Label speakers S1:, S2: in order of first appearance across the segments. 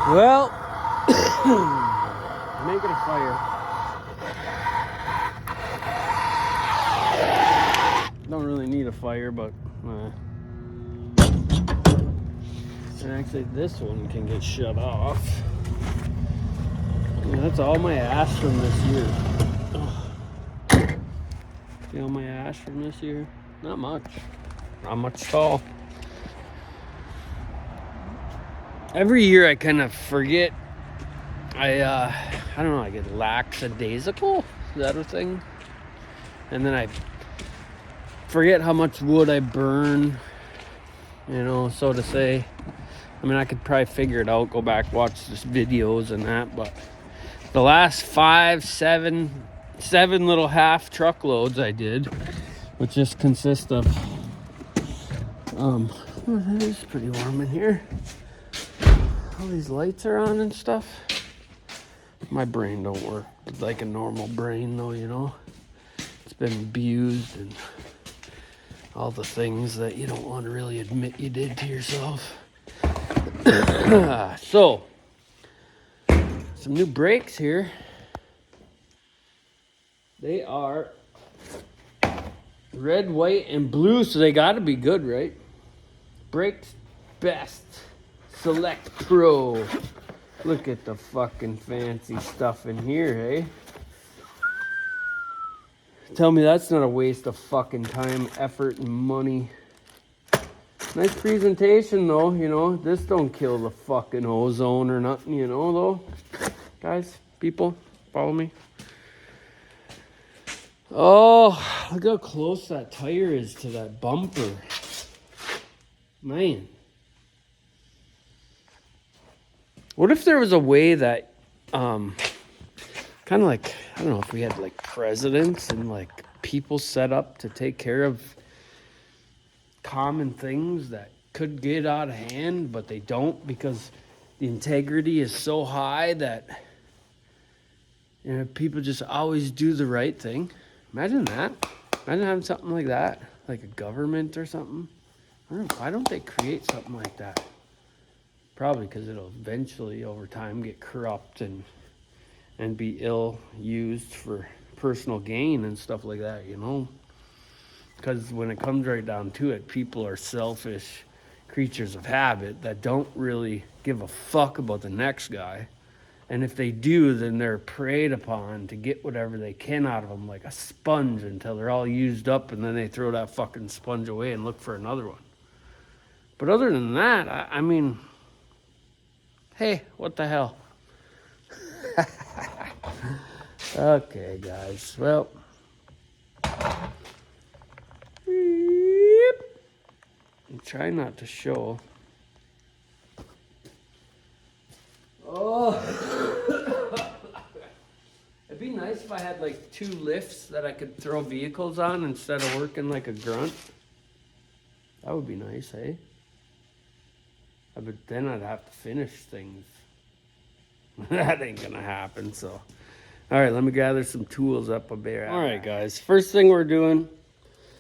S1: Well, making a fire. Don't really need a fire, but and actually this one can get shut off. Yeah, that's all my ash from this year. Ugh. See all my ash from this year? Not much. Not much at all. Every year I kind of forget. I don't know, I get lackadaisical. Is that a thing? And then I forget how much wood I burn, so to say. I mean, I could probably figure it out, go back, watch just videos and that, but the last 7 little half truckloads I did, which just consist of, it is pretty warm in here. All these lights are on and stuff. My brain don't work like a normal brain though, It's been abused and all the things that you don't want to really admit you did to yourself. So, some new brakes here. They are red, white, and blue, so they gotta be good, right? Brakes Best Select Pro. Look at the fucking fancy stuff in here, hey? Tell me that's not a waste of fucking time, effort, and money. Nice presentation though, this don't kill the fucking ozone or nothing, though. Guys, people, follow me. Oh, look how close that tire is to that bumper. Man. What if there was a way that, kind of like, I don't know, if we had like presidents and like people set up to take care of common things that could get out of hand, but they don't because the integrity is so high that, people just always do the right thing. Imagine that. Imagine having something like that, like a government or something. I don't know, why don't they create something like that? Probably because it'll eventually, over time, get corrupt and be ill used for personal gain and stuff like that, Because when it comes right down to it, people are selfish creatures of habit that don't really give a fuck about the next guy. And if they do, then they're preyed upon to get whatever they can out of them, like a sponge, until they're all used up, and then they throw that fucking sponge away and look for another one. But other than that, I mean, hey, what the hell? Okay, guys. Well, I'm trying not to show. Oh, it'd be nice if I had like 2 lifts that I could throw vehicles on instead of working like a grunt. That would be nice, hey? But then I'd have to finish things. That ain't gonna happen, so. All right, let me gather some tools up a bit. All right, guys. First thing we're doing,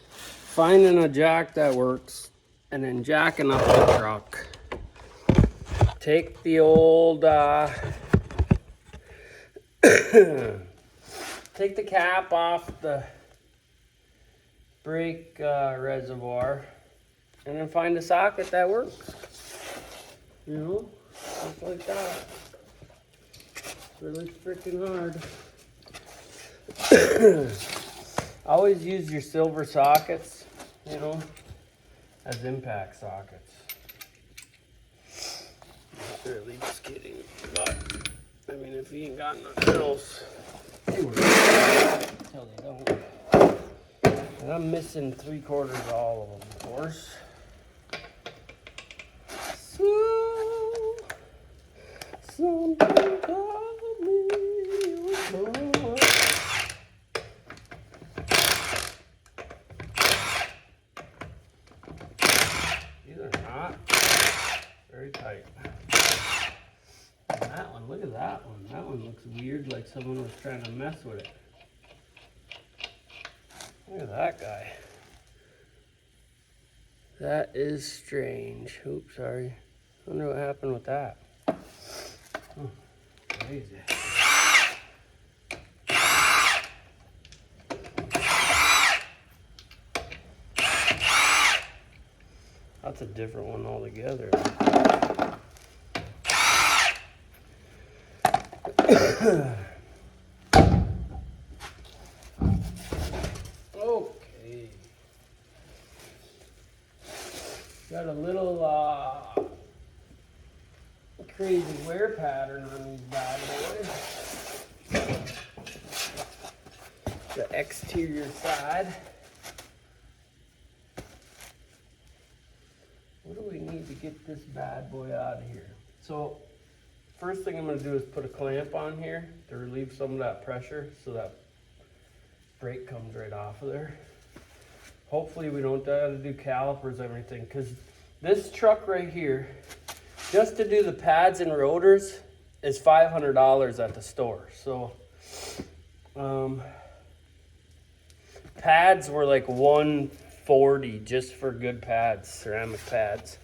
S1: finding a jack that works, and then jacking up the truck. Take the old, take the cap off the brake reservoir, and then find a socket that works. Just like that. It's really freaking hard. Always use your silver sockets, as impact sockets. Really just kidding. But, I mean, if you ain't got nothing else, they work. Until they don't. And I'm missing 3/4 of all of them, of course. So, something called me. These are not very tight. And that one, look at that one. That one looks weird, like someone was trying to mess with it. Look at that guy. That is strange. Oops, sorry. I wonder what happened with that. Crazy. That's a different one altogether. Okay. Got a little crazy wear pattern on these bad boys. The exterior side. What do we need to get this bad boy out of here? So, first thing I'm going to do is put a clamp on here to relieve some of that pressure so that brake comes right off of there. Hopefully we don't have to do calipers or everything, because this truck right here, just to do the pads and rotors, is $500 at the store. So, pads were like $140 just for good pads, ceramic pads.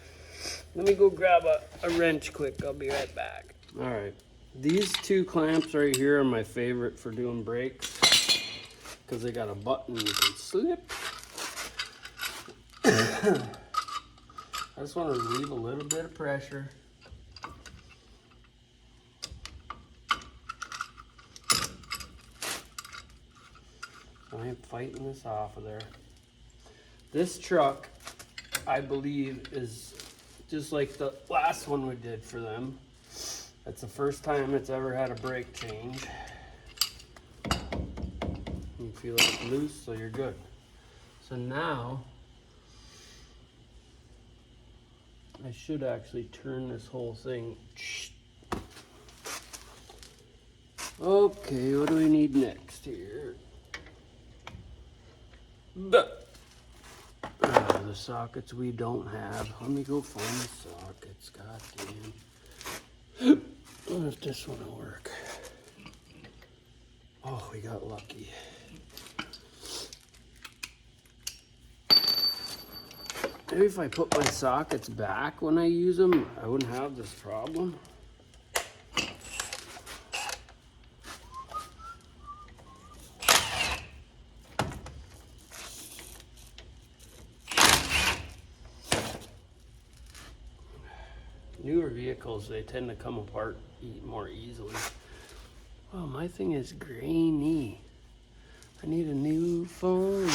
S1: Let me go grab a wrench quick. I'll be right back. All right, these two clamps right here are my favorite for doing brakes because they got a button you can slip. I just want to relieve a little bit of pressure. I am fighting this off of there. This truck, I believe, is just like the last one we did for them. That's the first time it's ever had a brake change. You feel it's loose, so you're good. So now, I should actually turn this whole thing. Okay, what do we need next here? The sockets we don't have. Let me go find the sockets. God damn. I wonder if this one will work. Oh, we got lucky. Maybe if I put my sockets back when I use them, I wouldn't have this problem. Newer vehicles, they tend to come apart more easily. Oh, my thing is grainy. I need a new phone.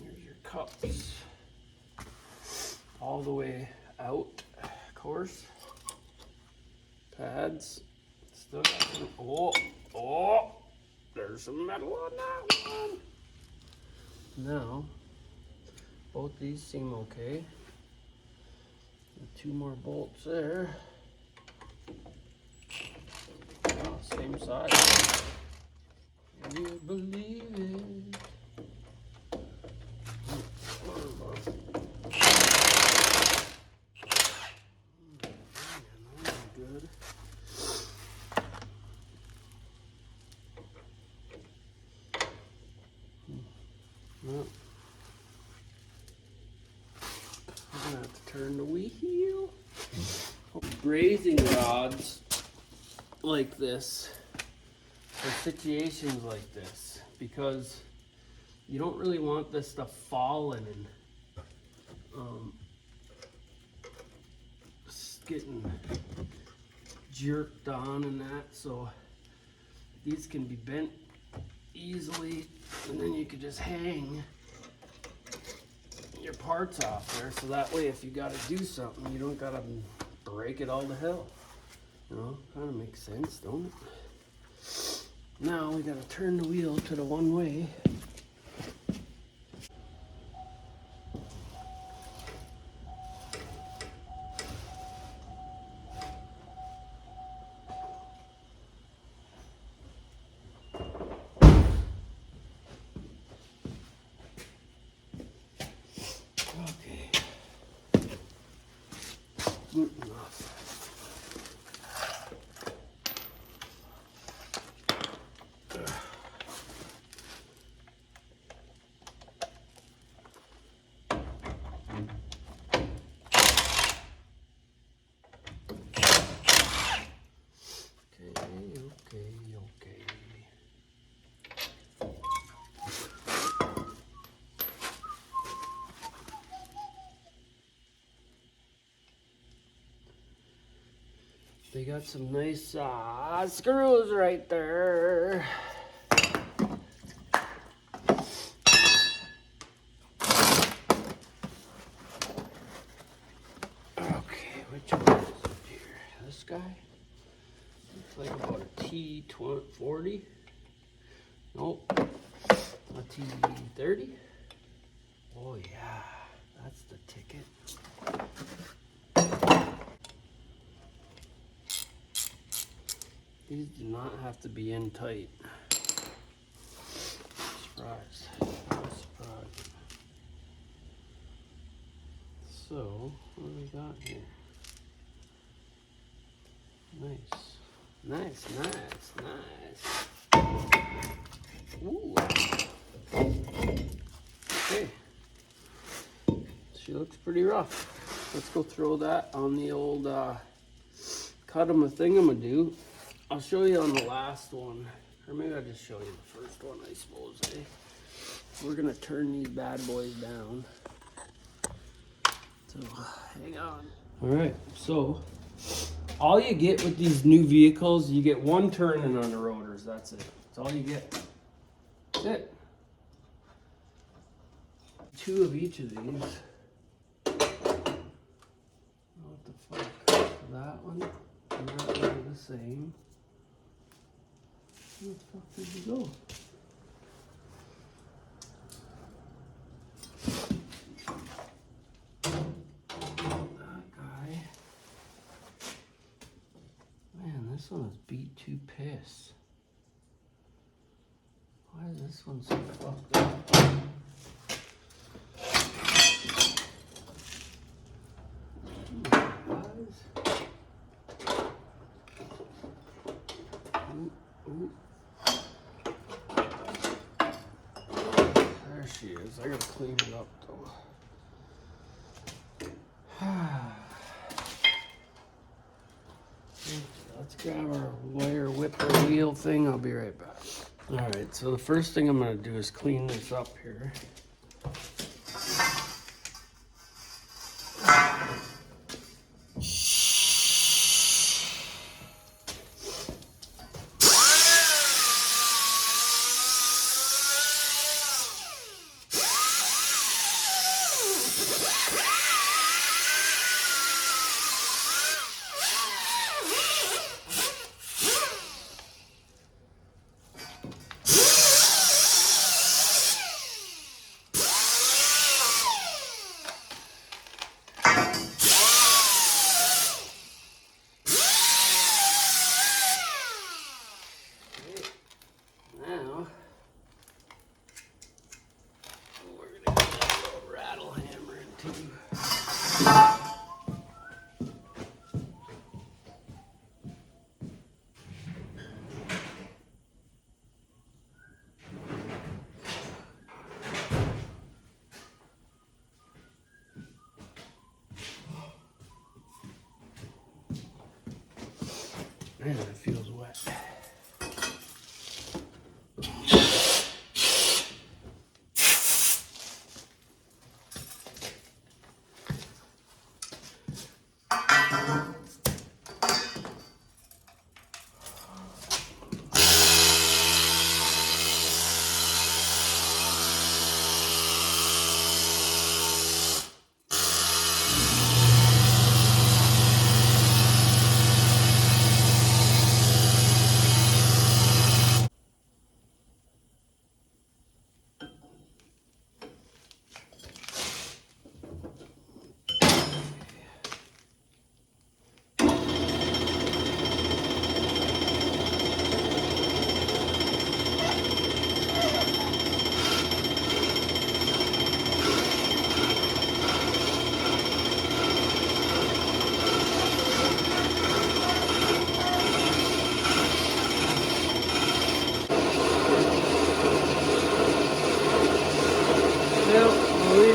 S1: Here's your cups. All the way out, of course. Pads. Still got some. Oh, there's some metal on that one. Now, both these seem okay. Two more bolts there. Oh, same size. Can you believe it? Good. Well, I'm gonna have to turn the wheel. Brazing rods like this for situations like this, because you don't really want this stuff falling and getting jerked on and that. So these can be bent easily, and then you could just hang your parts off there, so that way if you got to do something, you don't got to break it all to hell. You know, kind of makes sense, don't it? Now we got to turn the wheel to the one way. Okay. Gluten off. They got some nice screws right there. Okay, which one is it here? This guy? Looks like about a T40. Nope. A T30. Oh yeah, that's the ticket. These do not have to be in tight. Surprise. Surprise. So, what do we got here? Nice. Nice, nice, nice. Ooh. Okay. She looks pretty rough. Let's go throw that on the old cut 'em a thingamadoo. I'll show you on the last one. Or maybe I'll just show you the first one, I suppose, eh? We're gonna turn these bad boys down. So, hang on. All right, so all you get with these new vehicles, you get one turning on the rotors, that's it. That's all you get. That's it. Two of each of these. What the fuck? That one and that one are the same. Where the fuck did you go? That guy. Man, this one is beat to piss. Why is this one so fucked up? Ooh. There she is. I gotta clean it up though. Let's grab our wire whipper wheel thing. I'll be right back. Alright, so the first thing I'm gonna do is clean this up here. Man, it feels wet.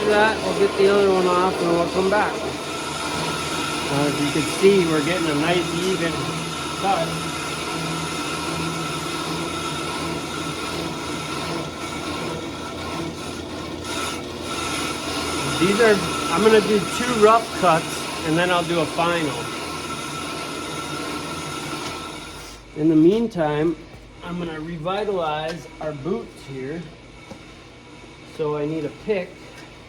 S1: That, we'll get the other one off and we'll come back. As you can see, we're getting a nice even cut. These are, I'm going to do 2 rough cuts and then I'll do a final. In the meantime, I'm gonna revitalize our boots here. So I need a pick,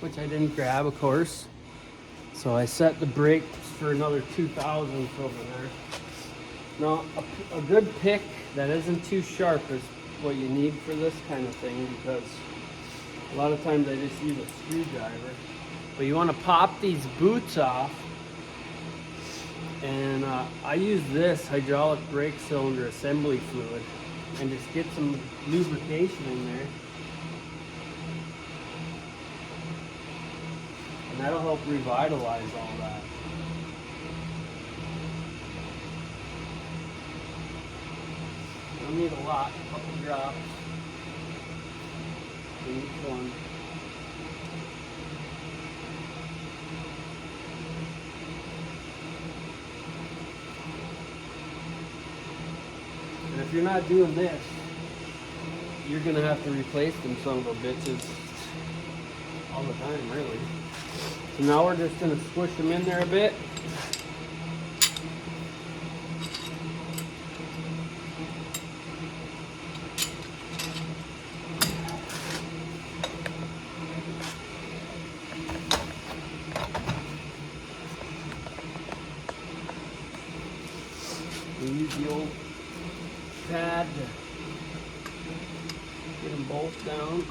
S1: which I didn't grab, of course. So I set the brakes for another 2,000 over there. Now, a good pick that isn't too sharp is what you need for this kind of thing, because a lot of times I just use a screwdriver. But you want to pop these boots off, and I use this hydraulic brake cylinder assembly fluid and just get some lubrication in there. And that'll help revitalize all that. You don't need a lot, a couple drops in each one. And if you're not doing this, you're gonna have to replace them son of a bitches all the time, really. So now we're just gonna squish them in there a bit. We use the old pad to get them both down.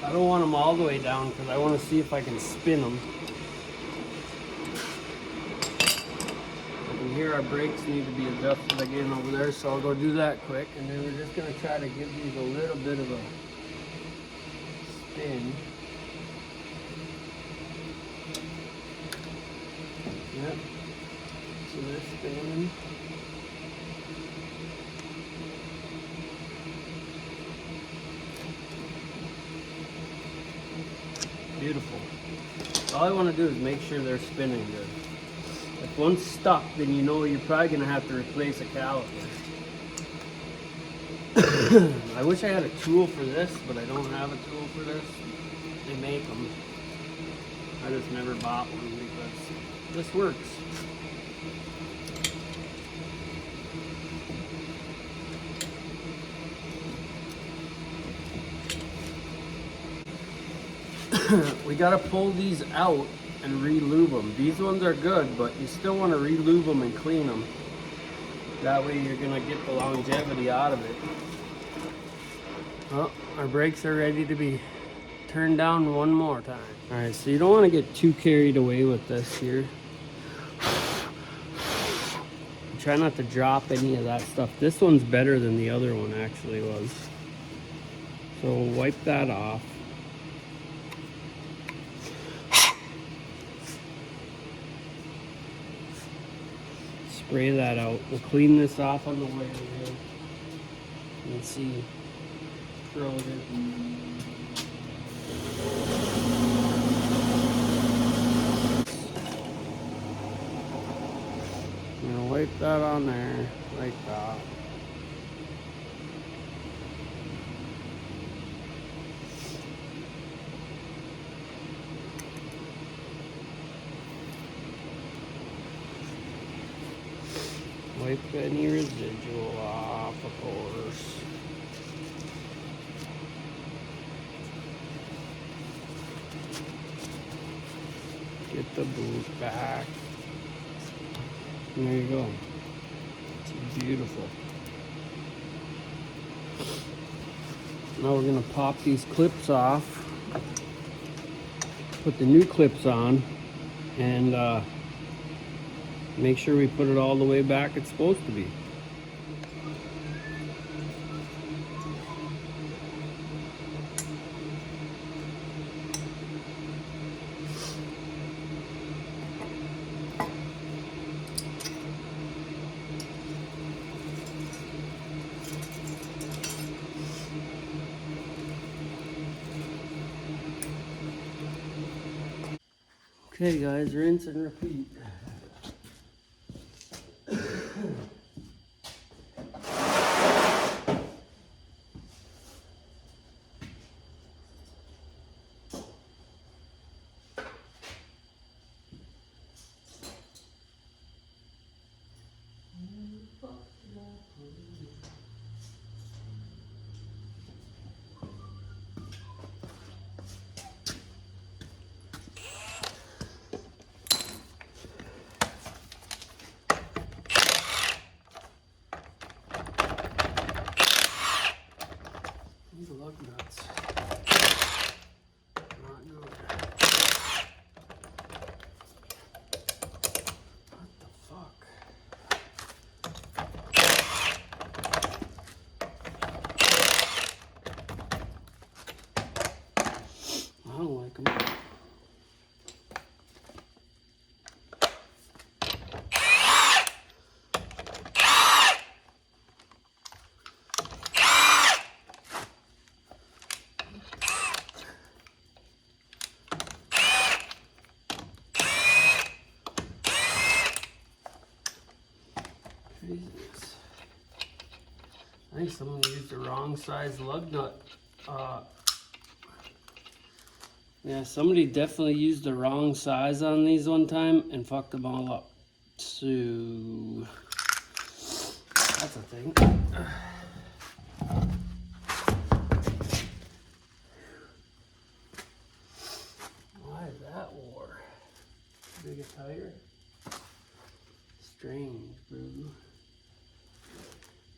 S1: I don't want them all the way down because I want to see if I can spin them. I can hear our brakes need to be adjusted again over there, so I'll go do that quick. And then we're just going to try to give these a little bit of a spin. Yep. So they're spinning. Beautiful. All I want to do is make sure they're spinning good. If one's stuck, then you know you're probably going to have to replace a caliper. I wish I had a tool for this, but I don't have a tool for this. They make them. I just never bought one because this works. We gotta pull these out and re-lube them. These ones are good, but you still want to re-lube them and clean them. That way you're gonna get the longevity out of it. Well, our brakes are ready to be turned down one more time. All right, so you don't want to get too carried away with this here. Try not to drop any of that stuff. This one's better than the other one actually was. So wipe that off. Spray that out. We'll clean this off on the way here. Let's see. Corroded. I'm gonna wipe that on there like that. Wipe any residual off, of course. Get the boot back. And there you go. It's beautiful. Now we're gonna pop these clips off, put the new clips on, and make sure we put it all the way back it's supposed to be. Okay guys, rinse and repeat. These lug nuts. Not good. What the fuck? I don't like them. Jesus. I think someone used the wrong size lug nut. Yeah, somebody definitely used the wrong size on these one time and fucked them all up. So that's a thing. Why is that war? Big a tire? Strange, bro.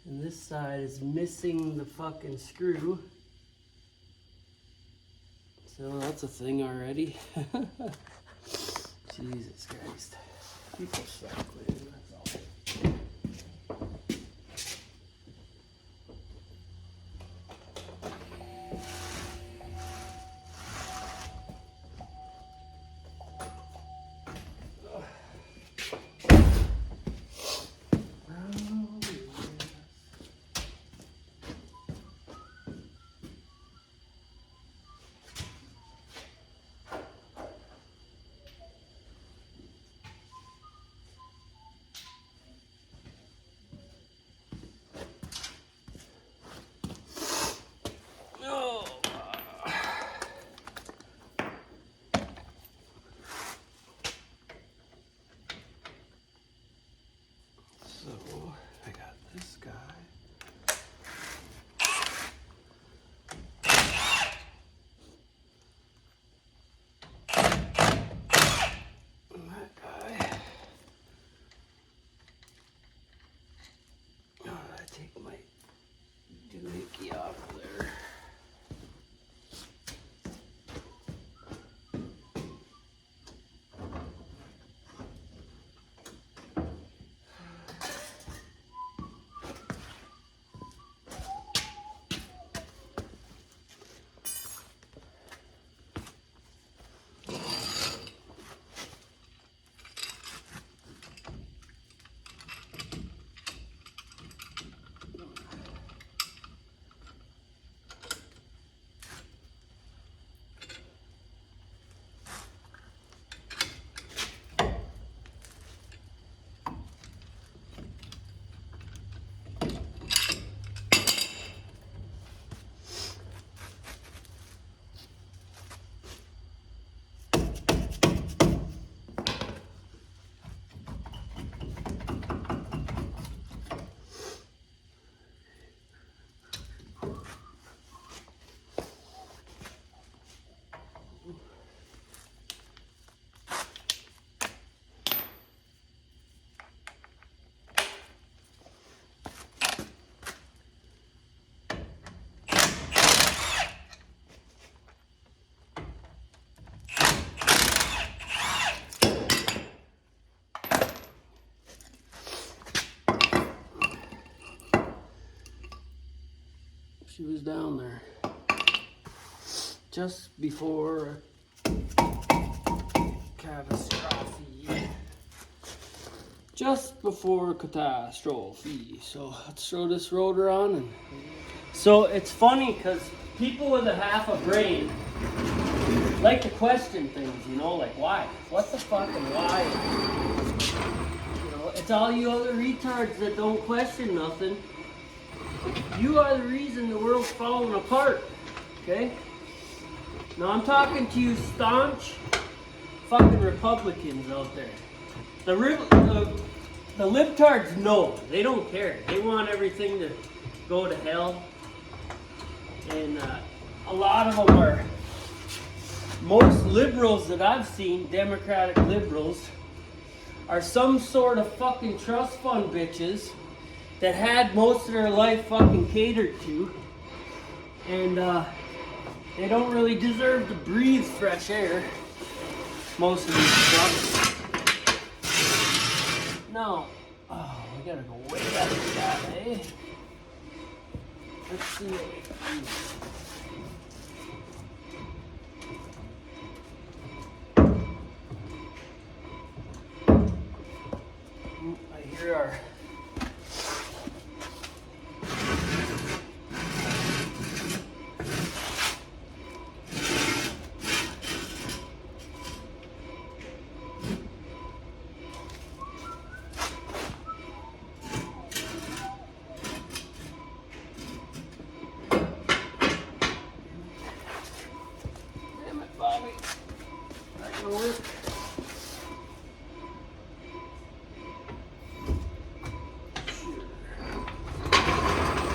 S1: And this side is missing the fucking screw. So that's a thing already. Jesus Christ. People suck, man. That's all. So I got this guy. And that guy. Oh, I take my doohickey off of there. She was down there just before catastrophe. Just before catastrophe. So let's throw this rotor on. And so it's funny because people with a half a brain like to question things, you know, like why? What the fuck and why? You know, it's all you other retards that don't question nothing. You are the reason the world's falling apart, okay? Now I'm talking to you staunch fucking Republicans out there. The libtards know. They don't care. They want everything to go to hell. And a lot of them are, most liberals that I've seen, Democratic liberals, are some sort of fucking trust fund bitches that had most of their life fucking catered to. And they don't really deserve to breathe fresh air. Most of these fucks. No. Oh, we gotta go way back to that, eh? Let's see what we can do. I hear our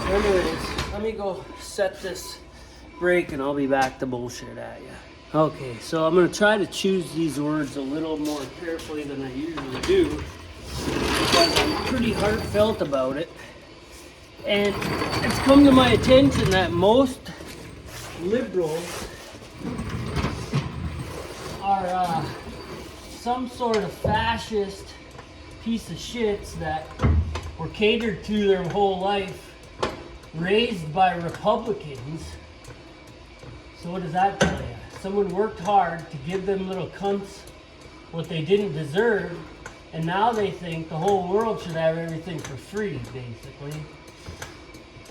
S1: anyways, let me go set this break and I'll be back to bullshit at you. Okay, so I'm going to try to choose these words a little more carefully than I usually do because I'm pretty heartfelt about it. And it's come to my attention that most liberals are some sort of fascist piece of shits that were catered to their whole life, raised by Republicans. So what does that tell you? Someone worked hard to give them little cunts what they didn't deserve, and now they think the whole world should have everything for free, basically.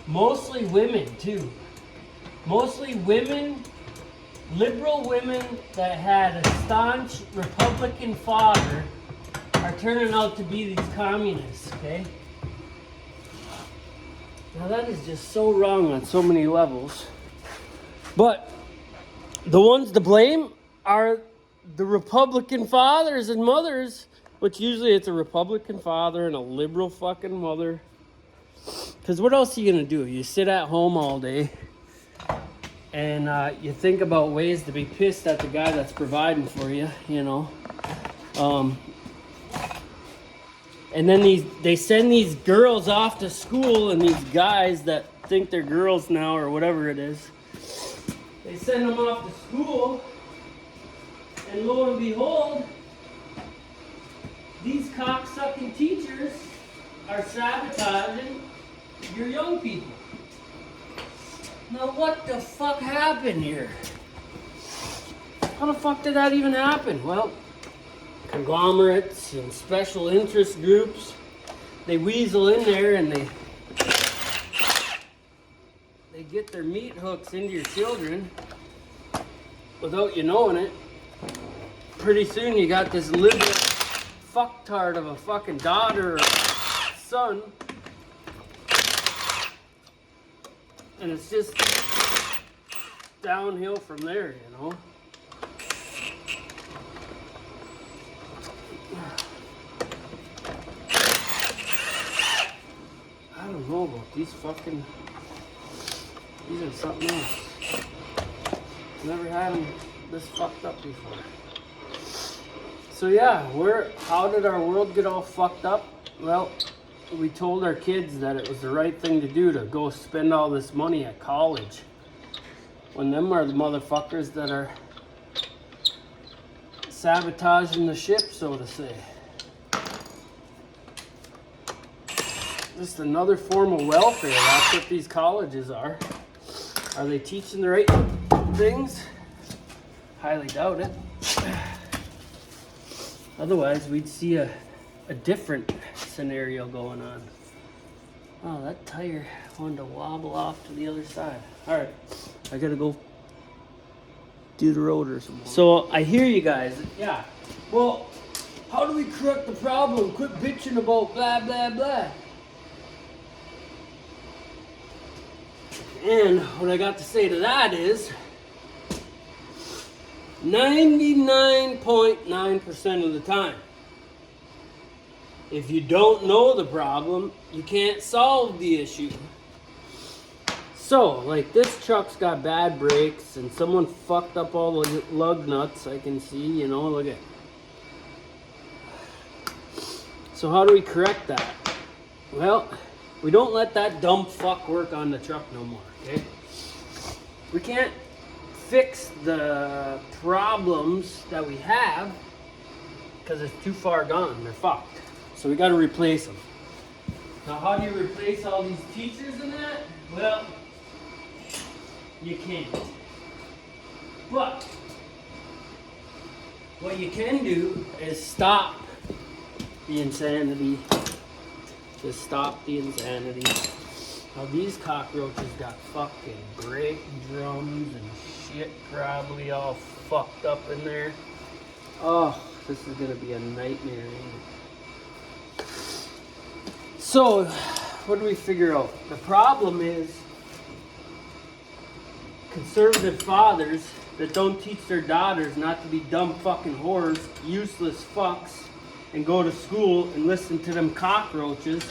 S1: Mostly women, too. Mostly women, liberal women that had a staunch Republican father are turning out to be these communists, okay? Now that is just so wrong on so many levels. But the ones to blame are the Republican fathers and mothers, which usually it's a Republican father and a liberal fucking mother. Because what else are you going to do? You sit at home all day and you think about ways to be pissed at the guy that's providing for you, you know. And then they send these girls off to school, and these guys that think they're girls now or whatever it is, they send them off to school, and lo and behold, these cocksucking teachers are sabotaging your young people. Now what the fuck happened here? How the fuck did that even happen? Well, conglomerates and special interest groups, they weasel in there and they get their meat hooks into your children without you knowing it. Pretty soon you got this liberal fucktard of a fucking daughter or son, and it's just downhill from there, you know. I don't know about these are something else. Never had them this fucked up before. So yeah, how did our world get all fucked up? Well, we told our kids that it was the right thing to do to go spend all this money at college, when them are the motherfuckers that are sabotaging the ship, so to say. Just another form of welfare. That's what these colleges are. Are they teaching the right things? Highly doubt it. Otherwise, we'd see a different scenario going on. Oh, that tire wanted to wobble off to the other side. All right, I gotta go do the rotor some more. So I hear you guys. Yeah. Well, how do we correct the problem? Quit bitching about blah, blah, blah. And what I got to say to that is 99.9% of the time, if you don't know the problem, you can't solve the issue. So, like this truck's got bad brakes and someone fucked up all the lug nuts, I can see, you know, look at. So how do we correct that? Well, we don't let that dumb fuck work on the truck no more, okay? We can't fix the problems that we have because it's too far gone, they're fucked. So we gotta replace them. Now how do you replace all these teachers and that? Well, you can't. But what you can do is stop the insanity. Just stop the insanity. Now these cockroaches got fucking brake drums and shit probably all fucked up in there. Oh, this is gonna be a nightmare. So, what do we figure out? The problem is conservative fathers that don't teach their daughters not to be dumb fucking whores, useless fucks, and go to school and listen to them cockroaches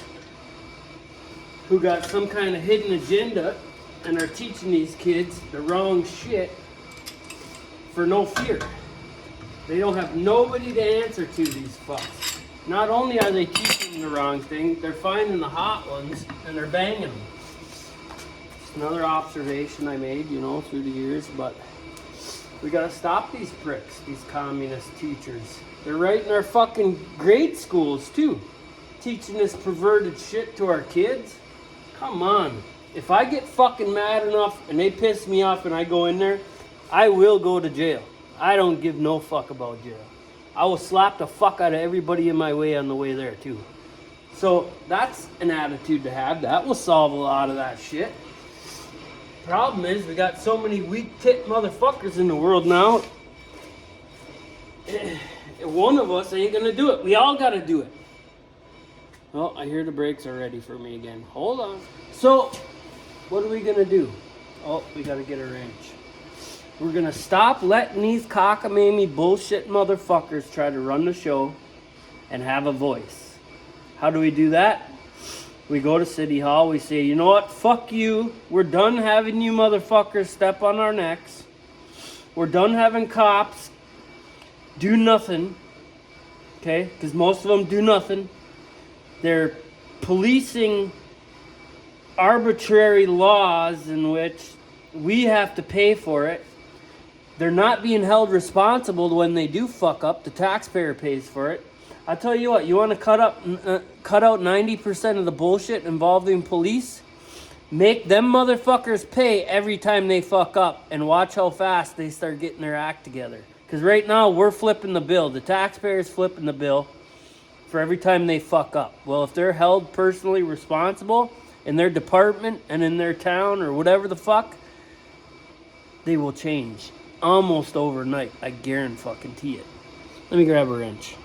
S1: who got some kind of hidden agenda and are teaching these kids the wrong shit for no fear. They don't have nobody to answer to, these fucks. Not only are they teaching them the wrong thing, they're finding the hot ones and they're banging them. It's another observation I made, you know, through the years, but we gotta stop these pricks, these communist teachers. They're right in our fucking grade schools too, teaching this perverted shit to our kids. Come on. If I get fucking mad enough and they piss me off and I go in there, I will go to jail. I don't give no fuck about jail. I will slap the fuck out of everybody in my way on the way there too. So that's an attitude to have. That will solve a lot of that shit. Problem is we got so many weak tit motherfuckers in the world now. One of us ain't gonna do it. We all gotta do it. Well, I hear the brakes are ready for me again. Hold on. So, what are we gonna do? Oh, we gotta get a wrench. We're gonna stop letting these cockamamie bullshit motherfuckers try to run the show and have a voice. How do we do that? We go to City Hall, we say, you know what, fuck you. We're done having you motherfuckers step on our necks. We're done having cops do nothing, okay? Because most of them do nothing. They're policing arbitrary laws in which we have to pay for it. They're not being held responsible when they do fuck up. The taxpayer pays for it. I tell you what, you want to cut out 90% of the bullshit involving police? Make them motherfuckers pay every time they fuck up and watch how fast they start getting their act together. Because right now, we're flipping the bill. The taxpayer's flipping the bill for every time they fuck up. Well, if they're held personally responsible in their department and in their town or whatever the fuck, they will change almost overnight. I guarantee it. Let me grab a wrench.